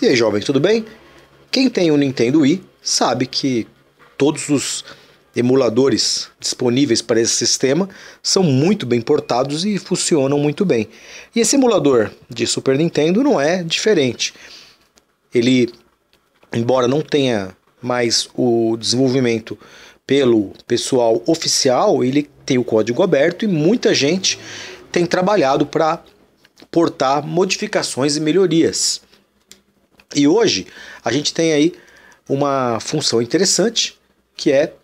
E aí, jovem, tudo bem? Quem tem um Nintendo Wii sabe que todos os emuladores disponíveis para esse sistema são muito bem portados e funcionam muito bem. E esse emulador de Super Nintendo não é diferente. Ele, embora não tenha mais o desenvolvimento pelo pessoal oficial, ele tem o código aberto e muita gente tem trabalhado para portar modificações e melhorias. E hoje a gente tem aí uma função interessante, que é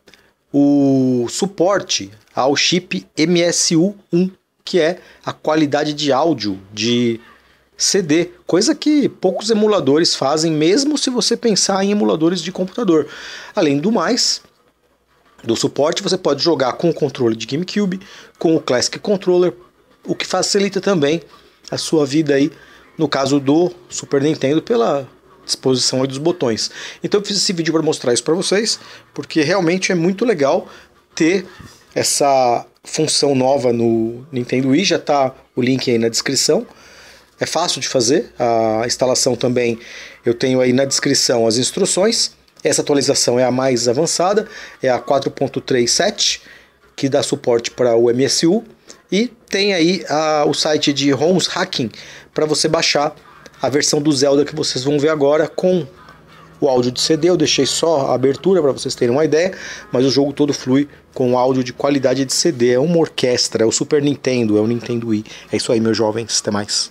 o suporte ao chip MSU1, que é a qualidade de áudio de CD, coisa que poucos emuladores fazem, mesmo se você pensar em emuladores de computador. Além do mais, do suporte, você pode jogar com o controle de GameCube, com o Classic Controller, o que facilita também a sua vida aí, no caso do Super Nintendo, pela disposição aí dos botões. Então eu fiz esse vídeo para mostrar isso para vocês, porque realmente é muito legal ter essa função nova no Nintendo Wii. Já está o link aí na descrição. É fácil de fazer, a instalação também eu tenho aí na descrição as instruções. Essa atualização é a mais avançada, é a 4.37, que dá suporte para o MSU. E tem aí o site de ROMs Hacking para você baixar a versão do Zelda que vocês vão ver agora com o áudio de CD. Eu deixei só a abertura para vocês terem uma ideia, mas o jogo todo flui com áudio de qualidade de CD. É uma orquestra, é o Super Nintendo, é o Nintendo Wii. É isso aí, meus jovens, até mais.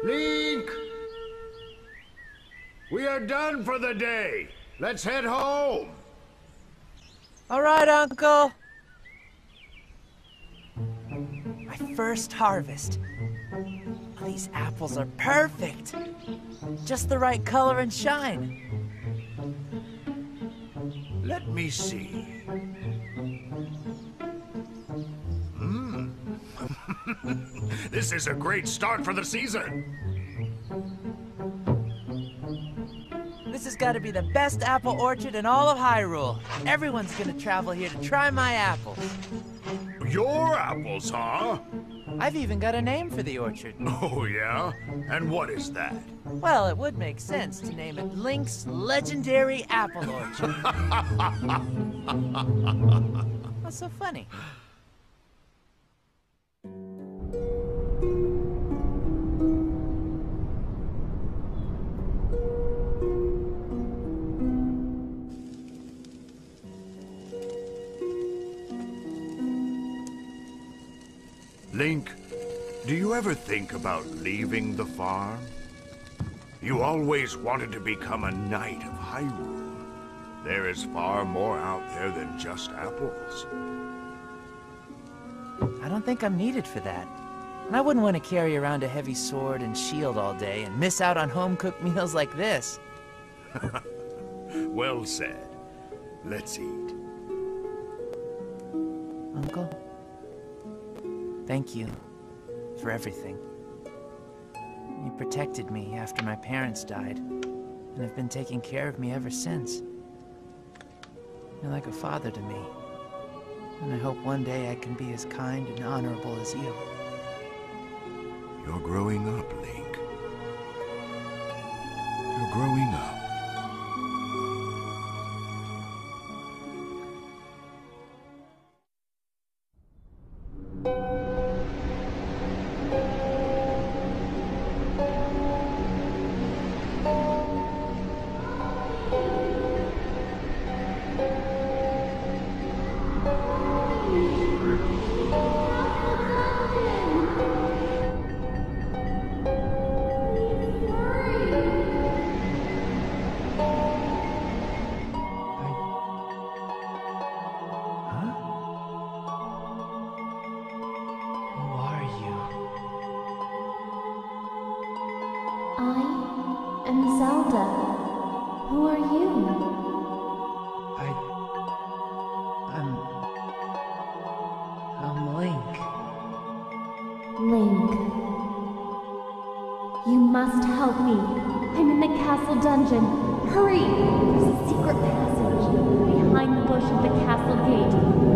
Link! We are done for the day. Let's head home. All right, Uncle. My first harvest. Oh, these apples are perfect. Just the right color and shine. Let me see. This is a great start for the season. This has got to be the best apple orchard in all of Hyrule. Everyone's gonna travel here to try my apples. Your apples, huh? I've even got a name for the orchard. Oh, yeah? And what is that? Well, it would make sense to name it Link's Legendary Apple Orchard. What's so funny? Link, do you ever think about leaving the farm? You always wanted to become a knight of Hyrule. There is far more out there than just apples. I don't think I'm needed for that. And I wouldn't want to carry around a heavy sword and shield all day and miss out on home-cooked meals like this. Well said. Let's eat. Uncle? Thank you for everything. You protected me after my parents died, and have been taking care of me ever since. You're like a father to me, and I hope one day I can be as kind and honorable as you. You're growing up, Link. You're growing up. Link. You must help me. I'm in the castle dungeon. Hurry! There's a secret passage behind the bush of the castle gate.